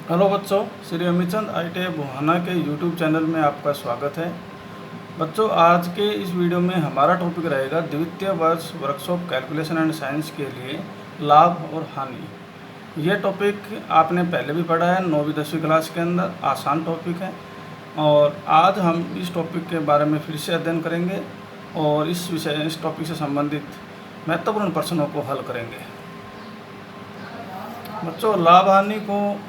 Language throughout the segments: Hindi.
हेलो बच्चों, श्री अमितचंद ITI बुहाना के यूट्यूब चैनल में आपका स्वागत है। बच्चों, आज के इस वीडियो में हमारा टॉपिक रहेगा द्वितीय वर्ष वर्कशॉप कैलकुलेशन एंड साइंस के लिए लाभ और हानि। यह टॉपिक आपने पहले भी पढ़ा है 9वीं 10वीं क्लास के अंदर, आसान टॉपिक है। और आज हम इस टॉपिक के बारे में फिर से अध्ययन करेंगे और इस टॉपिक से संबंधित महत्वपूर्ण प्रश्नों को हल करेंगे। बच्चों, लाभ हानि को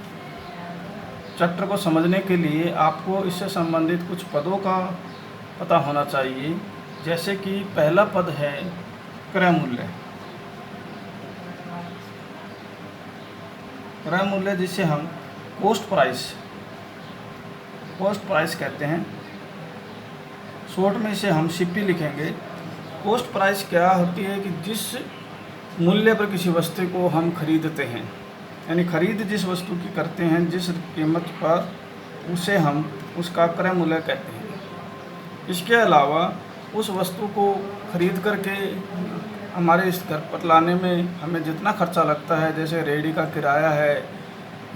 चैप्टर को समझने के लिए आपको इससे संबंधित कुछ पदों का पता होना चाहिए। जैसे कि पहला पद है क्रय मूल्य। क्रय मूल्य जिसे हम कॉस्ट प्राइस कहते हैं। शॉर्ट में इसे हम CP लिखेंगे। कॉस्ट प्राइस क्या होती है कि जिस मूल्य पर किसी वस्तु को हम खरीदते हैं, यानी खरीद जिस वस्तु की करते हैं, जिस कीमत पर, उसे हम उसका क्रय मूल्य कहते हैं। इसके अलावा उस वस्तु को खरीद करके हमारे इस घर पर लाने में हमें जितना खर्चा लगता है, जैसे रेहड़ी का किराया है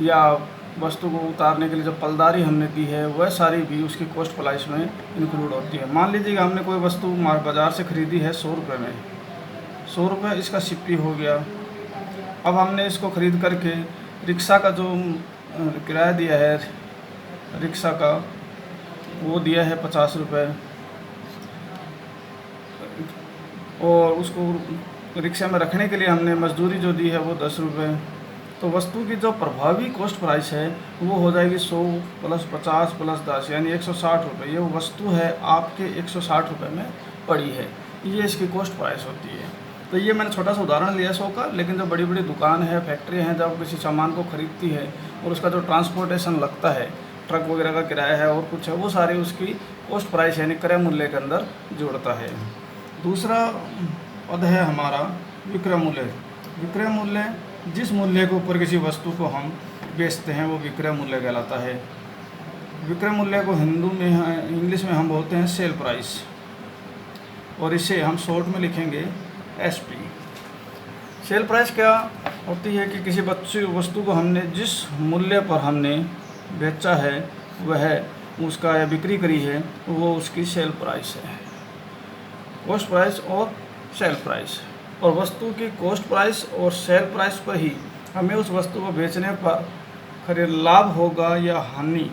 या वस्तु को उतारने के लिए जो पलदारी हमने दी है, वह सारी भी उसकी कॉस्ट प्राइस में इंक्लूड होती है। मान लीजिए हमने कोई वस्तु बाज़ार से खरीदी है 100 रुपये में, 100 रुपये इसका CP हो गया। अब हमने इसको ख़रीद करके रिक्शा का जो किराया दिया है, रिक्शा का वो दिया है 50 रुपये, और उसको रिक्शा में रखने के लिए हमने मजदूरी जो दी है वो 10 रुपये। तो वस्तु की जो प्रभावी कॉस्ट प्राइस है वो हो जाएगी 100 + 50 + 10 यानी 160 रुपये। ये वस्तु है आपके 160 रुपये में पड़ी है, ये इसकी कॉस्ट प्राइस होती है। तो ये मैंने छोटा सा उदाहरण लिया 100 का, लेकिन जो बड़ी बड़ी दुकान है, फैक्ट्री हैं, जब किसी सामान को खरीदती है और उसका जो ट्रांसपोर्टेशन लगता है, ट्रक वगैरह का किराया है और कुछ है, वो सारी उसकी कॉस्ट प्राइस यानी क्रय मूल्य के अंदर जोड़ता है। दूसरा पद है हमारा विक्रय मूल्य। विक्रय मूल्य जिस मूल्य के ऊपर किसी वस्तु को हम बेचते हैं वो विक्रय मूल्य कहलाता है। विक्रय मूल्य को इंग्लिश में हम बोलते हैं सेल प्राइस, और इसे हम शॉर्ट में लिखेंगे SP। सेल प्राइस क्या होती है कि किसी वस्तु को हमने जिस मूल्य पर हमने बेचा है, वह उसका या बिक्री करी है, वो उसकी सेल प्राइस है। कॉस्ट प्राइस और सेल प्राइस, और वस्तु की कॉस्ट प्राइस और सेल प्राइस पर ही हमें उस वस्तु को बेचने पर खरीद लाभ होगा या हानि,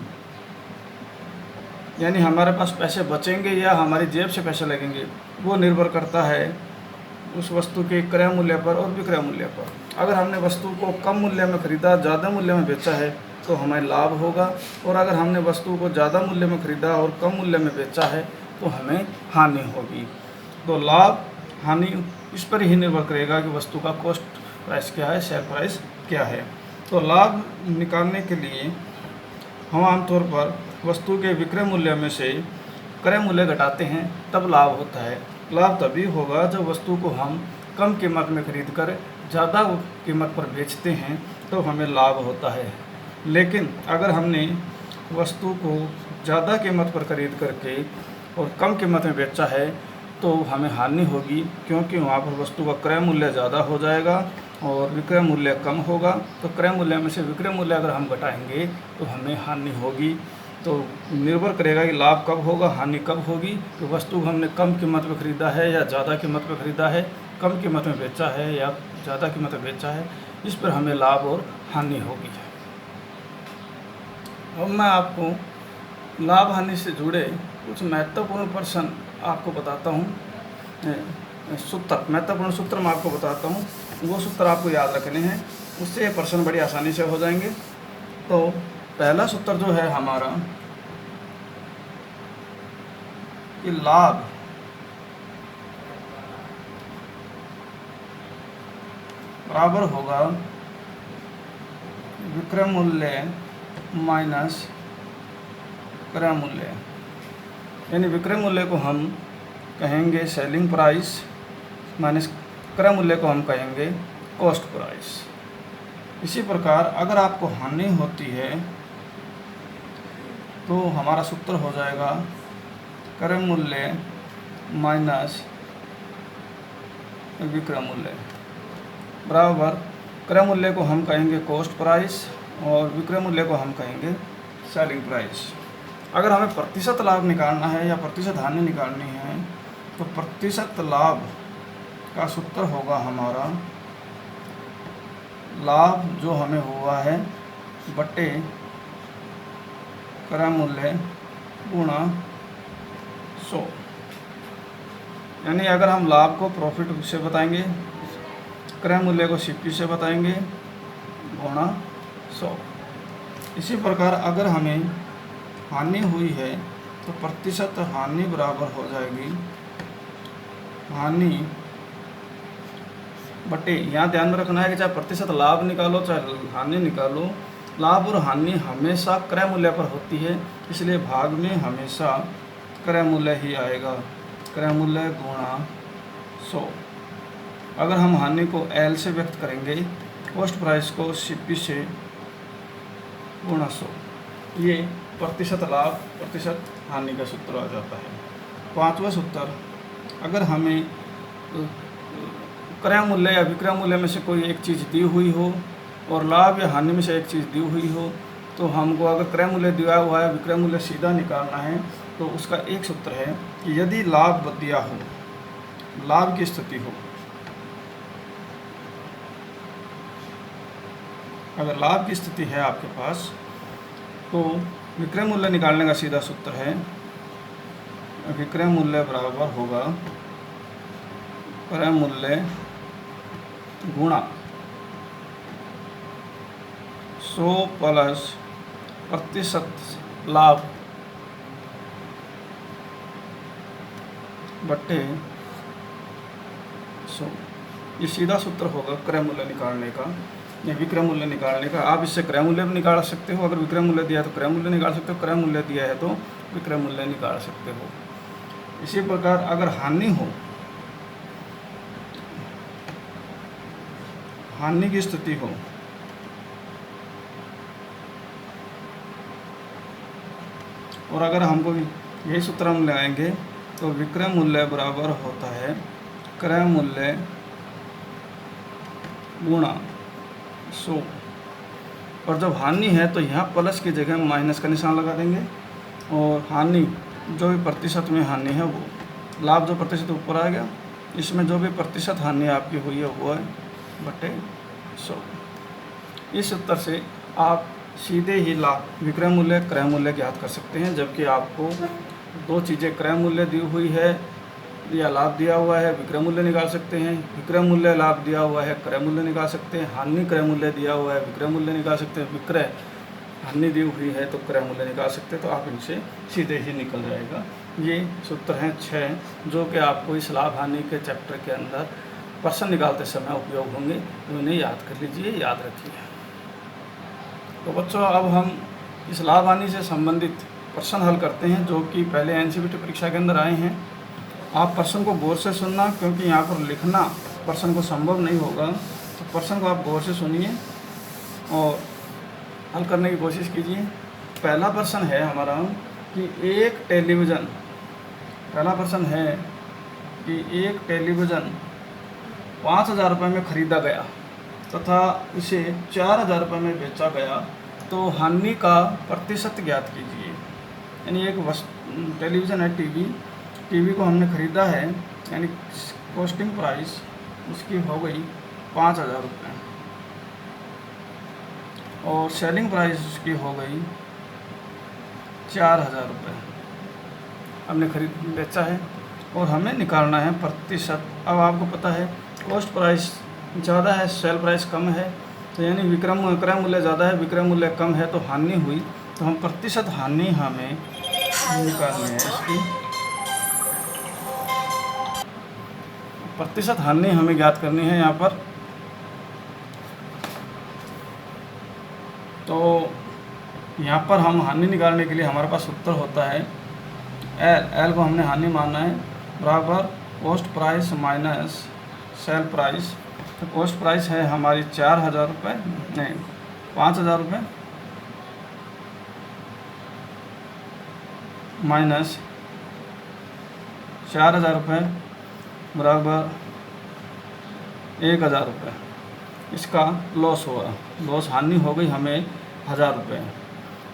यानी हमारे पास पैसे बचेंगे या हमारी जेब से पैसे लगेंगे, वो निर्भर करता है उस वस्तु के क्रय मूल्य पर और विक्रय मूल्य पर। अगर हमने वस्तु को कम मूल्य में खरीदा, ज़्यादा मूल्य में बेचा है, तो हमें लाभ होगा, और अगर हमने वस्तु को ज़्यादा मूल्य में खरीदा और कम मूल्य में बेचा है तो हमें हानि होगी। तो लाभ हानि इस पर ही निर्भर करेगा कि वस्तु का कॉस्ट प्राइस क्या है, सेल प्राइस क्या है। तो लाभ निकालने के लिए हम आमतौर पर वस्तु के विक्रय मूल्य में से क्रय मूल्य घटाते हैं, तब लाभ होता है। लाभ तभी होगा जब वस्तु को हम कम कीमत में खरीद कर ज़्यादा कीमत पर बेचते हैं, तो हमें लाभ होता है। लेकिन अगर हमने वस्तु को ज़्यादा कीमत पर खरीद करके और कम कीमत में बेचा है तो हमें हानि होगी, क्योंकि वहाँ पर वस्तु का क्रय मूल्य ज़्यादा हो जाएगा और विक्रय मूल्य कम होगा। तो क्रय मूल्य में से विक्रय मूल्य अगर हम घटाएंगे तो हमें हानि होगी। तो निर्भर करेगा कि लाभ कब होगा, हानि कब होगी। तो वस्तु को हमने कम कीमत में ख़रीदा है या ज़्यादा कीमत में ख़रीदा है, कम कीमत में बेचा है या ज़्यादा कीमत में बेचा है, इस पर हमें लाभ और हानि होगी। अब मैं आपको लाभ हानि से जुड़े कुछ महत्वपूर्ण प्रश्न आपको बताता हूँ। महत्वपूर्ण सूत्र मैं आपको बताता हूँ, वो सूत्र आपको याद रखने हैं, उससे ये प्रश्न बड़ी आसानी से हो जाएंगे। तो पहला सूत्र जो है हमारा कि लाभ बराबर होगा विक्रय मूल्य माइनस क्रय मूल्य, यानी विक्रय मूल्य को हम कहेंगे सेलिंग प्राइस माइनस क्रय मूल्य को हम कहेंगे कॉस्ट प्राइस। इसी प्रकार अगर आपको हानि होती है तो हमारा सूत्र हो जाएगा क्रय मूल्य माइनस विक्रय मूल्य बराबर क्रय मूल्य को हम कहेंगे कॉस्ट प्राइस और विक्रय मूल्य को हम कहेंगे सेलिंग प्राइस। अगर हमें प्रतिशत लाभ निकालना है या प्रतिशत हानि निकालनी है तो प्रतिशत लाभ का सूत्र होगा हमारा लाभ जो हमें हुआ है बटे क्रय मूल्य गुणा 100। यानी अगर हम लाभ को प्रॉफिट से बताएंगे, क्रय मूल्य को सीपी से बताएंगे गुणा 100। इसी प्रकार अगर हमें हानि हुई है तो प्रतिशत हानि बराबर हो जाएगी हानि बटे, यहाँ ध्यान में रखना है कि चाहे प्रतिशत लाभ निकालो चाहे हानि निकालो, लाभ और हानि हमेशा क्रय मूल्य पर होती है, इसलिए भाग में हमेशा क्रय मूल्य ही आएगा, क्रय मूल्य गुणा 100। अगर हम हानि को एल से व्यक्त करेंगे, कॉस्ट प्राइस को सीपी से गुणा 100, ये प्रतिशत लाभ प्रतिशत हानि का सूत्र आ जाता है। पांचवा सूत्र, अगर हमें क्रय मूल्य या विक्रय मूल्य में से कोई एक चीज़ दी हुई हो और लाभ या हानि में से एक चीज़ दी हुई हो तो हमको अगर क्रय मूल्य दिया हुआ है विक्रय मूल्य सीधा निकालना है तो उसका एक सूत्र है कि यदि लाभ दिया हो, लाभ की स्थिति हो, अगर लाभ की स्थिति है आपके पास तो विक्रय मूल्य निकालने का सीधा सूत्र है विक्रय मूल्य बराबर होगा क्रय मूल्य गुणा 100 प्लस प्रतिशत लाभ बटे 100। ये सीधा सूत्र होगा क्रय मूल्य निकालने का या विक्रय मूल्य निकालने का। आप इससे क्रय मूल्य भी निकाल सकते हो, अगर विक्रय मूल्य दिया है तो क्रय मूल्य निकाल सकते हो, क्रय मूल्य दिया है तो विक्रय मूल्य निकाल सकते हो। इसी प्रकार अगर हानि हो, हानि की स्थिति हो और अगर हमको यही सूत्र हम लगाएंगे तो विक्रय मूल्य बराबर होता है क्रय मूल्य गुणा 100। और जब हानि है तो यहाँ प्लस की जगह माइनस का निशान लगा देंगे और हानि जो भी प्रतिशत में हानि है वो, लाभ जो प्रतिशत ऊपर आ गया, इसमें जो भी प्रतिशत हानि आपकी हुई है वो है बटे 100। इस सूत्र से आप सीधे ही लाभ विक्रय मूल्य क्रय मूल्य ज्ञात कर सकते हैं। जबकि आपको दो चीज़ें क्रय मूल्य दी हुई है या लाभ दिया हुआ है विक्रय मूल्य निकाल सकते हैं, विक्रय मूल्य लाभ दिया हुआ है क्रय मूल्य निकाल सकते हैं, हानि क्रय मूल्य दिया हुआ है विक्रय मूल्य निकाल सकते हैं, विक्रय हानि दी हुई है तो क्रय मूल्य निकाल सकते हैं। तो आप इनसे सीधे ही निकल जाएगा। ये सूत्र हैं 6 जो कि आपको इस लाभ हानि के चैप्टर के अंदर प्रश्न निकालते समय उपयोग होंगे, तो इन्हें याद कर लीजिए, याद रखिए। तो बच्चों अब हम इस लाभ हानि से संबंधित प्रश्न हल करते हैं जो कि पहले एनसीईआरटी परीक्षा के अंदर आए हैं। आप प्रश्न को गौर से सुनना, क्योंकि यहाँ पर लिखना प्रश्न को संभव नहीं होगा, तो प्रश्न को आप गौर से सुनिए और हल करने की कोशिश कीजिए। पहला प्रश्न है हमारा कि एक टेलीविज़न, पहला प्रश्न है कि एक टेलीविज़न 5,000 रुपये में ख़रीदा गया तथा इसे 4,000 रुपये में बेचा गया, तो हानि का प्रतिशत ज्ञात कीजिए। यानी एक टेलीविज़न है, टीवी को हमने ख़रीदा है, यानी कॉस्टिंग प्राइस उसकी हो गई 5,000 रुपये और सेलिंग प्राइस उसकी हो गई 4,000 रुपये। हमने बेचा है और हमें निकालना है प्रतिशत। अब आपको पता है कॉस्ट प्राइस ज़्यादा है, सेल प्राइस कम है, तो यानी क्रय मूल्य ज़्यादा है, विक्रय मूल्य कम है, तो हानि हुई, तो हम प्रतिशत हानि हमें निकालनी है। इसकी प्रतिशत हानि हमें ज्ञात करनी है यहाँ पर। तो यहाँ पर हम हानि निकालने के लिए हमारे पास सूत्र होता है एल को हमने हानि मानना है बराबर cost price minus sale price. तो कॉस्ट प्राइस है हमारी 4,000 रुपये, नहीं 5,000 रुपये माइनस 4,000 रुपये बराबर 1,000 रुपये। इसका लॉस हुआ, लॉस हानि हो गई हमें ₹1000।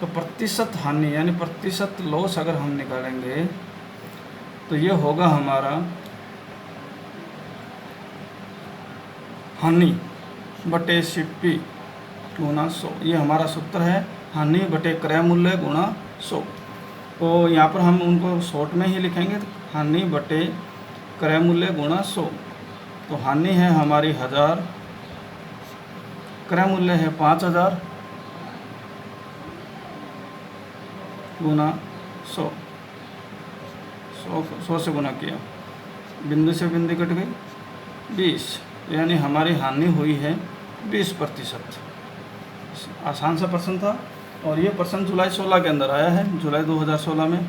तो प्रतिशत हानि यानी प्रतिशत लॉस अगर हम निकालेंगे तो ये होगा हमारा हानि बटे सीपी गुणा 100। ये हमारा सूत्र है, हानि बटे क्रय मूल्य गुणा 100। तो यहाँ पर हम उनको शॉर्ट में ही लिखेंगे, हानि बटे क्रय मूल्य गुणा 100। तो हानि है हमारी 1000, क्रय मूल्य है 5000 गुना 100। 100 से गुना किया, बिंदु से बिंदु कट गई 20, यानी हमारी हानि हुई है 20%। आसान सा प्रश्न था और ये प्रश्न जुलाई 16 के अंदर आया है, जुलाई 2016 में।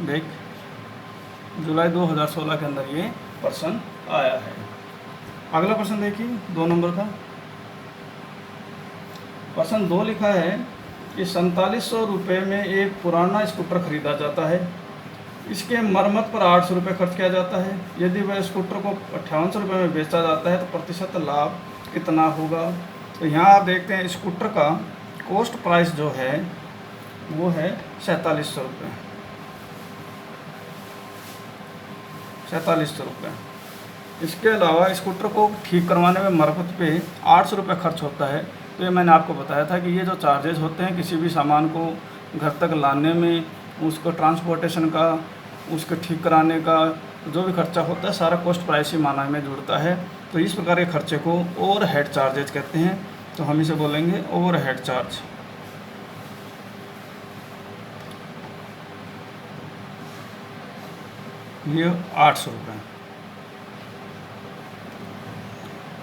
देख, जुलाई 2016 के अंदर ये प्रश्न आया है। अगला प्रश्न देखिए 2 नंबर का। प्रश्न 2 लिखा है कि 4700 रुपये में एक पुराना स्कूटर खरीदा जाता है। इसके मरम्मत पर 800 रुपये खर्च किया जाता है। यदि वह स्कूटर को 5800 रुपये में बेचा जाता है तो प्रतिशत लाभ कितना होगा। तो यहाँ आप देखते हैं स्कूटर का कॉस्ट प्राइस जो है वो है 4700 रुपये। 4700 रुपये। इसके अलावा स्कूटर को ठीक करवाने में मरम्मत पे 800 रुपये खर्च होता है। तो ये मैंने आपको बताया था कि ये जो चार्जेस होते हैं किसी भी सामान को घर तक लाने में, उसको ट्रांसपोर्टेशन का, उसके ठीक कराने का जो भी खर्चा होता है सारा कॉस्ट प्राइस ही माना में जुड़ता है। तो इस प्रकार के खर्चे को ओवरहेड चार्जेज कहते हैं। तो हम इसे बोलेंगे ओवरहेड चार्ज। ये 800 रुपये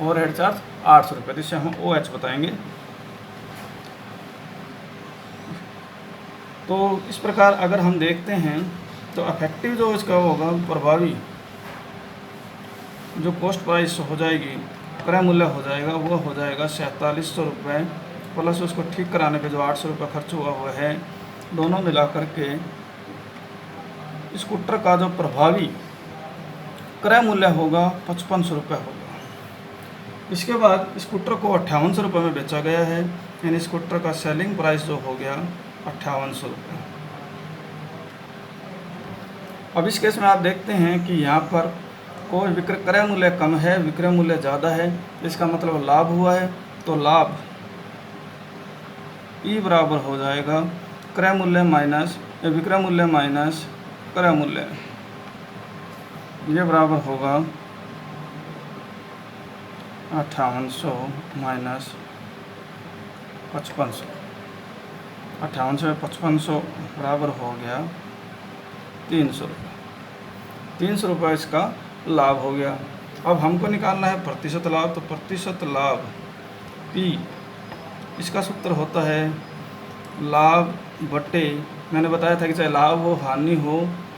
ओवरहेड चार्ज 800 रुपये। जिससे हम OH बताएंगे। तो इस प्रकार अगर हम देखते हैं तो इफेक्टिव जो इसका होगा, प्रभावी जो कॉस्ट प्राइस हो जाएगी, क्रय मूल्य हो जाएगा, वो हो जाएगा 4700 रुपये प्लस उसको ठीक कराने पे जो 800 रुपये खर्च हुआ हुआ है, दोनों मिलाकर के स्कूटर का जो प्रभावी क्रय मूल्य होगा 5500 रुपये होगा। इसके बाद स्कूटर को 5800 रुपये में बेचा गया है, यानी स्कूटर का सेलिंग प्राइस जो हो गया 5800 रुपये। अब इस केस में आप देखते हैं कि यहाँ पर कोई क्रय मूल्य कम है, विक्रय मूल्य ज़्यादा है, इसका मतलब लाभ हुआ है। तो लाभ E बराबर हो जाएगा क्रय मूल्य माइनस विक्रय मूल्य माइनस क्रय मूल्य। ये बराबर होगा 5800 माइनस 5500। 5800 में 5500 बराबर हो गया 300 रुपये। 300 रुपये इसका लाभ हो गया। अब हमको निकालना है प्रतिशत लाभ। तो प्रतिशत लाभ P, इसका सूत्र होता है लाभ बटे, मैंने बताया था कि चाहे लाभ हो हानि हो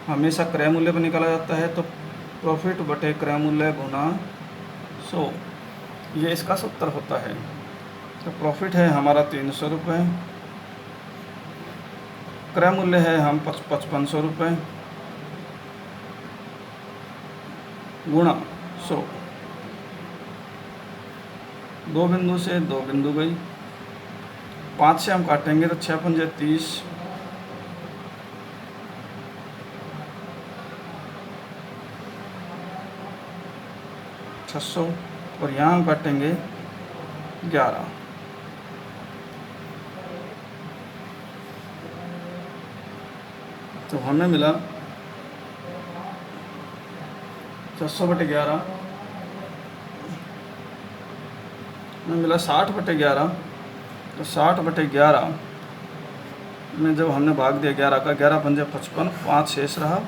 हमेशा क्रय मूल्य पर निकाला जाता है। तो प्रॉफिट बटे क्रय मूल्य गुना 100, ये इसका सूत्र होता है। तो प्रॉफिट है हमारा 300 रुपये, क्रय मूल्य है हम 5500 रुपये गुणा 100। 2 बिंदु से 2 बिंदु गई, 5 से हम काटेंगे तो 6 पंजे 30, 600 और यहाँ हम काटेंगे 11। तो हमें मिला 600/11 में मिला 60/11। तो 60/11 में जब हमने भाग दिया 11 का, 11 पंजे 55, 5 शेष रहा,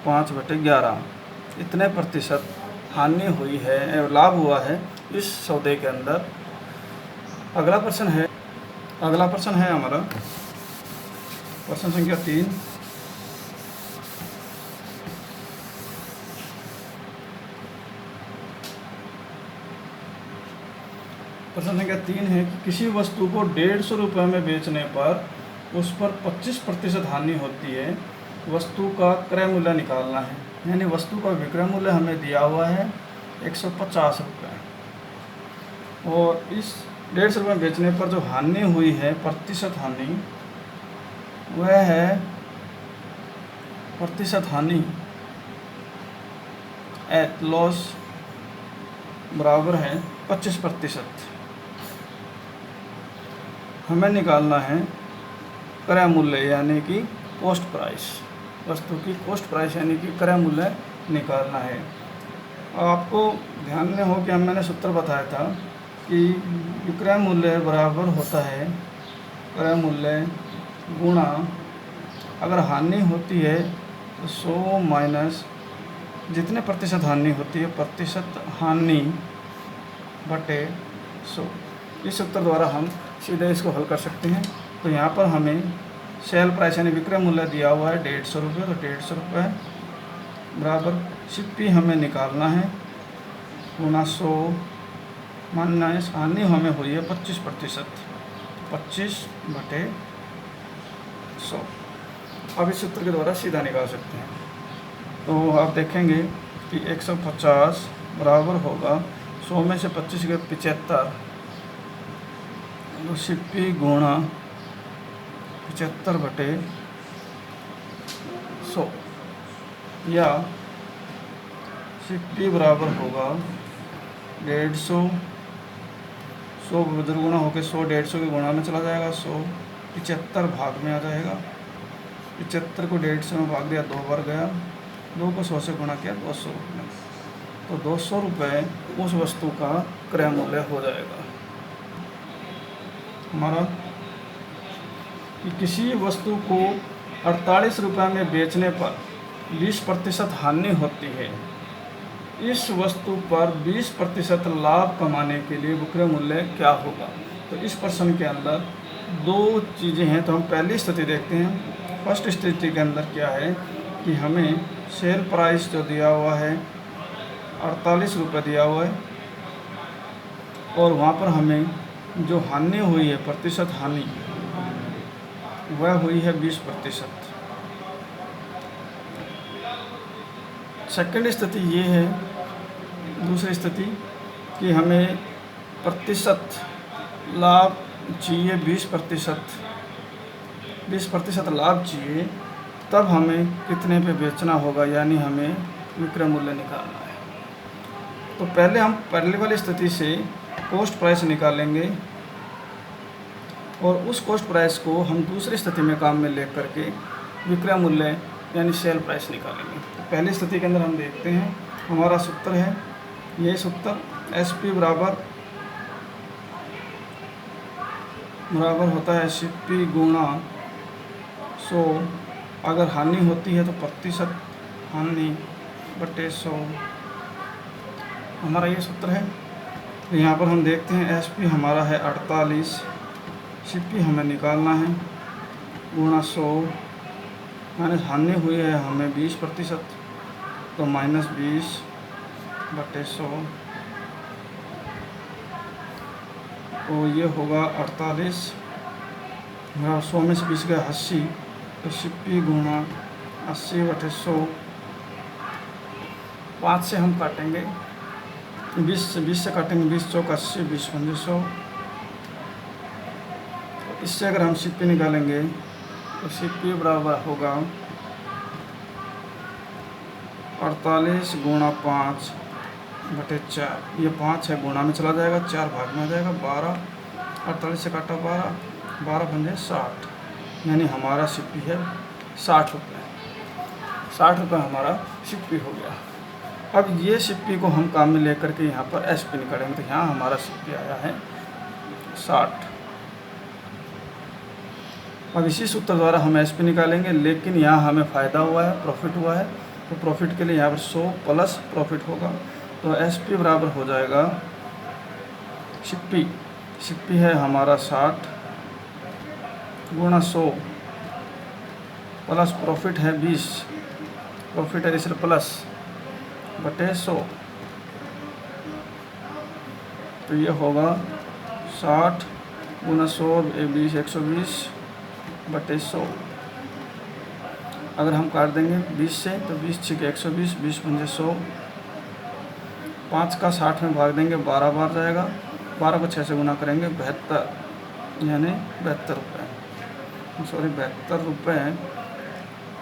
5/11। इतने प्रतिशत हानि हुई है, लाभ हुआ है इस सौदे के अंदर। अगला प्रश्न है हमारा प्रश्न संख्या 3। प्रश्न संख्या 3 है कि किसी वस्तु को 150 रुपये में बेचने पर उस पर 25% हानि होती है। वस्तु का क्रय मूल्य निकालना है, यानी वस्तु का विक्रय मूल्य हमें दिया हुआ है 150 रुपये और इस 150 रुपये में बेचने पर जो हानि हुई है, प्रतिशत हानि, वह है प्रतिशत हानि एट लॉस बराबर है 25%। हमें निकालना है क्रय मूल्य यानी कि कॉस्ट प्राइस, वस्तु की कॉस्ट प्राइस यानी कि क्रय मूल्य निकालना है। आपको ध्यान में हो कि मैंने सूत्र बताया था कि विक्रय मूल्य बराबर होता है क्रय मूल्य गुणा, अगर हानि होती है तो 100 माइनस जितने प्रतिशत हानि होती है प्रतिशत हानि बटे 100। इस सूत्र द्वारा हम सीधे इसको हल कर सकते हैं। तो यहाँ पर हमें सेल प्राइस यानी विक्रय मूल्य दिया हुआ है 150 रुपये, तो 150 रुपये बराबर CP हमें निकालना है गुना 100 माइनस हानि हमें हुई है 25%, 25 बटे 100। अब इस सूत्र के द्वारा सीधा निकाल सकते हैं। तो आप देखेंगे कि 150 बराबर होगा 100 में से 25 के 75, तो CP गुणा 75 बटे 100, या CP बराबर होगा 150, 100 दुर्गुणा होकर 100 150 के गुणा में चला जाएगा, 100 75 भाग में आ जाएगा। 75 को 150 में भाग दिया 2 बार गया, 2 को 100 से गुणा किया 200 रुपये, तो 200 रुपये उस वस्तु का क्रय मूल्य हो जाएगा हमारा। कि किसी वस्तु को 48 रुपये में बेचने पर 20% हानि होती है, इस वस्तु पर 20% लाभ कमाने के लिए विक्रय मूल्य क्या होगा। तो इस प्रश्न के अंदर 2 चीज़ें हैं, तो हम पहली स्थिति देखते हैं। फर्स्ट स्थिति के अंदर क्या है कि हमें सेल प्राइस जो दिया हुआ है 48 रुपये दिया हुआ है, और वहाँ पर हमें जो हानि हुई है प्रतिशत हानि वह हुई है 20%। सेकंड स्थिति ये है, दूसरी स्थिति कि हमें प्रतिशत लाभ चाहिए 20% लाभ चाहिए, तब हमें कितने पे बेचना होगा, यानी हमें विक्रय मूल्य निकालना है। तो पहले हम पहले वाली स्थिति से कॉस्ट प्राइस निकालेंगे और उस कॉस्ट प्राइस को हम दूसरी स्थिति में काम में ले करके विक्रय मूल्य यानी सेल प्राइस निकालेंगे। तो पहली स्थिति के अंदर हम देखते हैं, हमारा सूत्र है ये सूत्र SP बराबर होता है CP गुणा 100, अगर हानि होती है तो प्रतिशत हानि बटे 100, हमारा ये सूत्र है। तो यहाँ पर हम देखते हैं SP हमारा है 48, CP हमें निकालना है गुणा 100 माइनस हानि हुई है हमें 20%, तो माइनस 20 बटे 100, तो ये होगा 48, 100 में से 20 गया 80, तो CP गुणा 80 बटे 100, 5 से हम काटेंगे 20 से काटेंगे 20 चौक 80, 20 पंजे 100, तो इससे अगर हम CP निकालेंगे तो CP बराबर होगा 48 गुणा 5 बटे 4, ये 5 है गुणा में चला जाएगा, 4 भाग में आ जाएगा 12, 48 से काटा 12, 12 पंजे 60, यानी हमारा CP है 60 रुपये। 60 रुपये हमारा CP हो गया। अब ये CP को हम काम में लेकर के यहाँ पर SP निकालेंगे, तो यहाँ हमारा CP आया है 60। अब इसी सूत्र द्वारा हम SP निकालेंगे, लेकिन यहाँ हमें फ़ायदा हुआ है, प्रॉफिट हुआ है, तो प्रॉफिट के लिए यहाँ पर 100 प्लस प्रॉफिट होगा, तो SP बराबर हो जाएगा CP है हमारा 60 गुणा 100 प्लस प्रॉफिट है 20, प्रॉफिट है इसलिए प्लस बटे 100, तो ये होगा 60 गुना 100 20 120 बटे 100। अगर हम काट देंगे 20 से तो 20 छिके 120, 20 पंजे 100, 5 का 60 में भाग देंगे 12 बार जाएगा, तो 12 को 6 से गुना करेंगे 72 यानी 72 रुपये, सॉरी 72 रुपये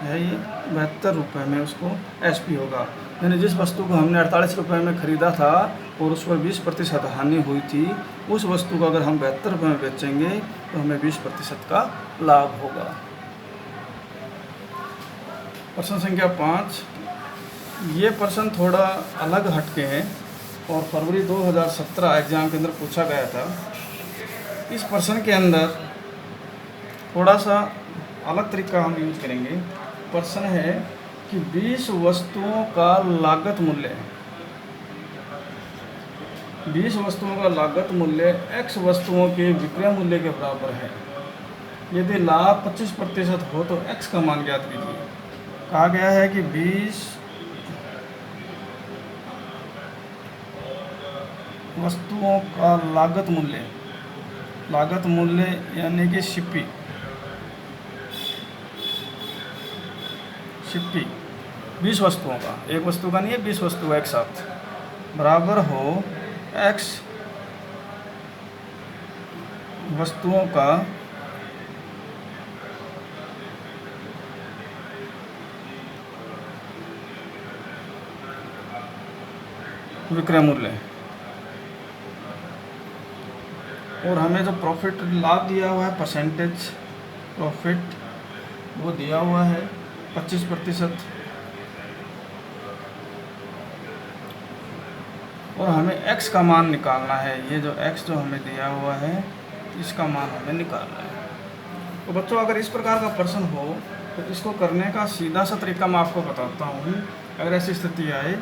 है ये, 72 रुपये में उसको एसपी होगा। यानी जिस वस्तु को हमने 48 रुपये में ख़रीदा था और उस पर 20% हानि हुई थी, उस वस्तु को अगर हम 72 रुपये में बेचेंगे तो हमें 20% का लाभ होगा। प्रश्न संख्या 5, ये प्रश्न थोड़ा अलग हटके है और फरवरी 2017 एग्ज़ाम के अंदर पूछा गया था। इस प्रश्न के अंदर थोड़ा सा अलग तरीका हम यूज करेंगे। प्रश्न है कि 20 वस्तुओं का लागत मूल्य, 20 वस्तुओं का लागत मूल्य x वस्तुओं के विक्रय मूल्य के बराबर है। यदि लाभ 25% हो तो x का मान ज्ञात कीजिए। कहा गया है कि 20 वस्तुओं का लागत मूल्य यानी कि शिप्पी 20 वस्तुओं का, एक वस्तु का नहीं है, 20 वस्तु का एक साथ, बराबर हो x वस्तुओं का विक्रय मूल्य। और हमें जो प्रॉफिट लाभ दिया हुआ है, परसेंटेज प्रॉफिट वो दिया हुआ है 25%। और हमें x का मान निकालना है। ये जो x जो हमें दिया हुआ है इसका मान हमें निकालना है। तो बच्चों अगर इस प्रकार का प्रश्न हो तो इसको करने का सीधा सा तरीका मैं आपको बताता हूँ। अगर ऐसी स्थिति आए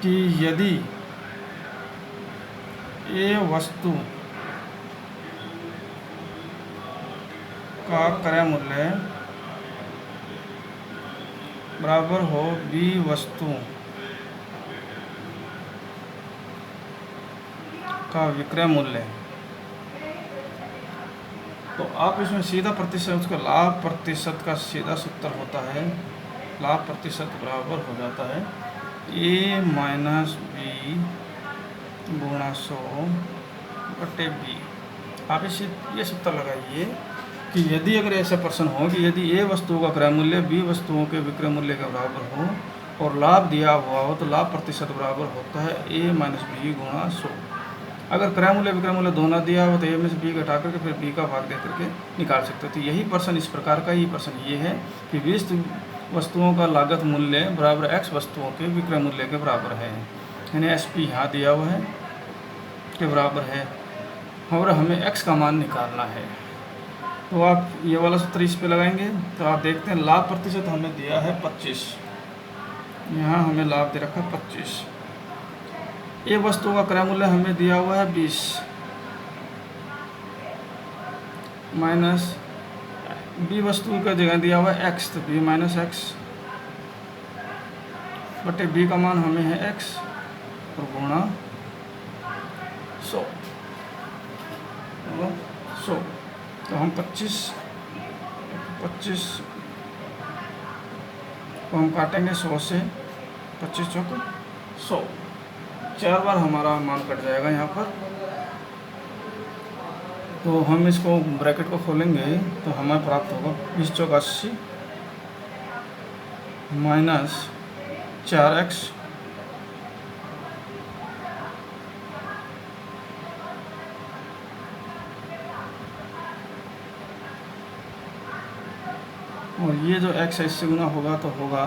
कि यदि ये वस्तु का क्रय मूल्य बराबर हो b वस्तु का विक्रय मूल्य, तो आप इसमें सीधा प्रतिशत, उसका लाभ प्रतिशत का सीधा सूत्र होता है, लाभ प्रतिशत बराबर हो जाता है a माइनस बी गुणा 100/b। आप इसे ये सूत्र लगाइए कि यदि अगर ऐसा प्रश्न हो कि यदि ए वस्तुओं का क्रय मूल्य बी वस्तुओं के विक्रय मूल्य के बराबर हो और लाभ दिया हुआ हो तो लाभ प्रतिशत बराबर होता है a माइनस बी गुणा 100। अगर क्रय मूल्य विक्रय मूल्य दोनों दिया हो तो a में से b घटा करके फिर b का भाग दे करके निकाल सकते हो। तो यही प्रश्न इस प्रकार का ही प्रश्न ये है कि 20 वस्तुओं का लागत मूल्य बराबर x वस्तुओं के विक्रय मूल्य के बराबर है, यानी SP यहाँ दिया हुआ है के बराबर है और हमें x का मान निकालना है। तो आप ये वाला सूत्र इस पे लगाएंगे तो आप देखते हैं लाभ प्रतिशत हमें दिया है 25, यहाँ हमें लाभ दे रखा है 25। ए वस्तु का क्रय मूल्य हमें दिया हुआ है 20 माइनस बी वस्तु का जगह दिया हुआ है x, तो b माइनस एक्स बटे b का मान हमें है x और गुणा 100। तो हम 25 को हम काटेंगे 100 से, 25 चौक 100, 4 बार हमारा मान कट जाएगा यहाँ पर। तो हम इसको ब्रैकेट को खोलेंगे तो हमें प्राप्त होगा 20 चौक 80 माइनस 4x और ये जो x है इससे गुना होगा तो होगा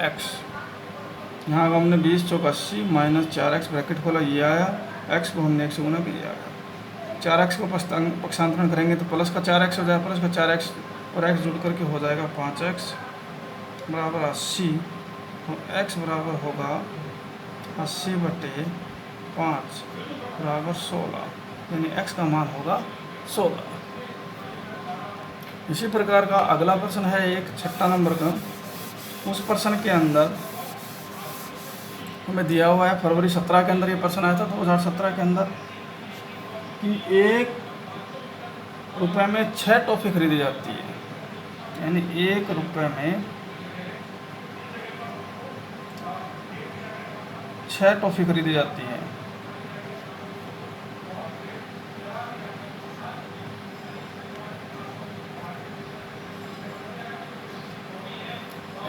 x। यहाँ हमने 20 चौक 80 माइनस 4x ब्रैकेट खोला, ये आया, x को हमने 1 से गुना किया, 4x को पक्षांतरण करेंगे तो प्लस का 4x हो जाएगा, प्लस का 4x और x जुड़ करके हो जाएगा 5x बराबर 80। तो x बराबर होगा 80/5 बराबर 16, यानी x का मान होगा 16। इसी प्रकार का अगला प्रश्न है एक 6 नंबर का। उस प्रश्न के अंदर हमें दिया हुआ है फरवरी 17 के अंदर ये प्रश्न आया था 2017 के अंदर कि 1 रुपये में 6 टॉफ़ी खरीदी जाती है, यानी 1 रुपये में 6 टॉफ़ी खरीदी जाती है।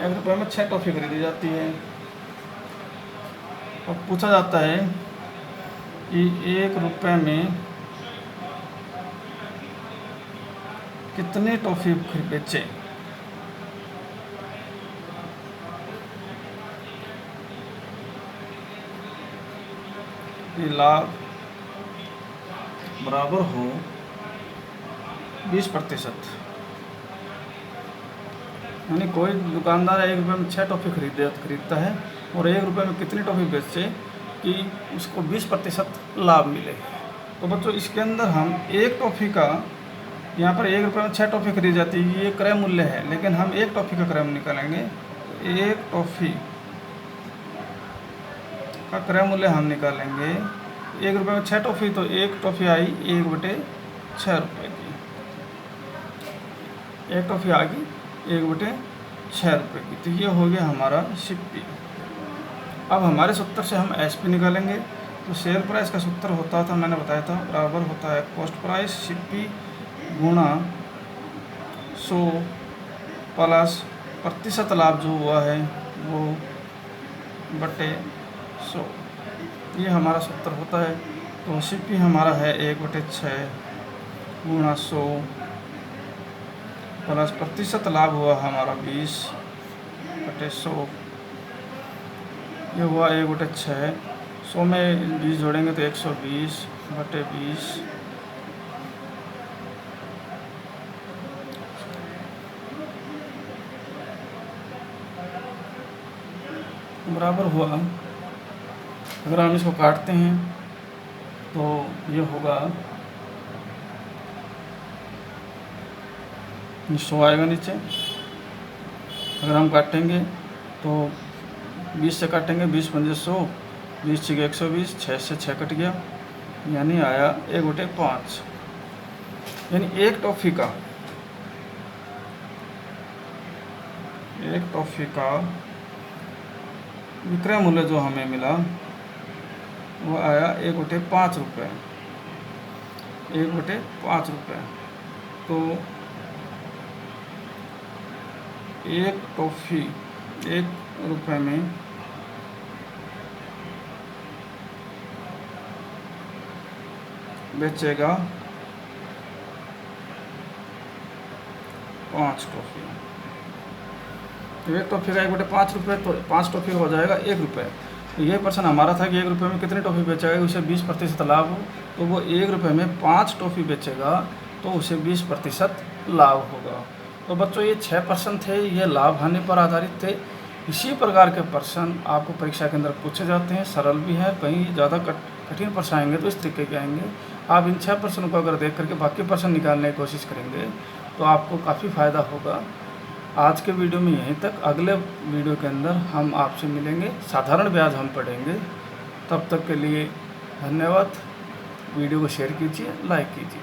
1 रुपये में 6 टॉफ़ी खरीदी जाती है। अब पूछा जाता है कि 1 रुपये में कितनी टॉफ़ी बेचे। लाभ बराबर हो 20%। यानी कोई दुकानदार 1 रुपये में 6 टॉफ़ी खरीदता है और 1 रुपये में कितनी टॉफ़ी बेचे कि उसको 20% लाभ मिले। तो बच्चों इसके अंदर हम एक टॉफ़ी का, यहाँ पर 1 रुपये में 6 टॉफ़ी खरीदी जाती है, ये क्रय मूल्य है, लेकिन हम एक टॉफ़ी का क्रय निकालेंगे। एक टॉफ़ी का क्रय मूल्य हम निकालेंगे। 1 रुपये में 6 टॉफ़ी, तो एक टॉफ़ी आई 1/6 रुपये की। एक टॉफ़ी आ गई 1/6 रुपये की। तो ये हो गया हमारा सिप्पी। अब हमारे सूत्र से हम एसपी निकालेंगे। तो शेयर प्राइस का सूत्र होता था, मैंने बताया था, बराबर होता है कॉस्ट प्राइस सिप्पी गुणा 100 प्लस प्रतिशत लाभ जो हुआ है वो बटे 100। ये हमारा सूत्र होता है। तो सिप्पी हमारा है 1/6 गुणा 100 प्लस प्रतिशत लाभ हुआ हमारा 20/100। ये हुआ 1/6। 100 में 20 जोड़ेंगे तो 120/20 बराबर हुआ। अगर हम इसको काटते हैं तो ये होगा 100 आएगा नीचे। अगर हम काटेंगे तो 20 से काटेंगे, 20 पंजे 100, 20 6 120, 6 से 6 कट गया, यानी आया 1/5। यानी एक टॉफ़ी का विक्रय मूल्य जो हमें मिला वो आया 1/5 रुपये। 1/5 रुपये। तो एक टॉफ़ी 1 रुपये में बेचेगा 5 टॉफ़ी। तो एक टॉफ़ी का 1/5 रुपये, तो 5 टॉफ़ी हो जाएगा 1 रुपये। तो ये प्रश्न हमारा था कि 1 रुपये में कितनी टॉफ़ी बेचेगा उसे 20% लाभ हो। तो वो 1 रुपये में 5 टॉफ़ी बेचेगा तो उसे 20% लाभ होगा। तो बच्चों ये 6 प्रश्न थे, ये लाभ हानि पर आधारित थे। इसी प्रकार के प्रश्न आपको परीक्षा के अंदर पूछे जाते हैं, सरल भी है, कहीं ज़्यादा कठिन प्रश्न आएंगे तो इस तरीके के आएंगे। आप इन 6 प्रश्नों को अगर देख करके बाकी प्रश्न निकालने की कोशिश करेंगे तो आपको काफ़ी फ़ायदा होगा। आज के वीडियो में यहीं तक। अगले वीडियो के अंदर हम आपसे मिलेंगे, साधारण ब्याज हम पढ़ेंगे। तब तक के लिए धन्यवाद। वीडियो को शेयर कीजिए, लाइक कीजिए।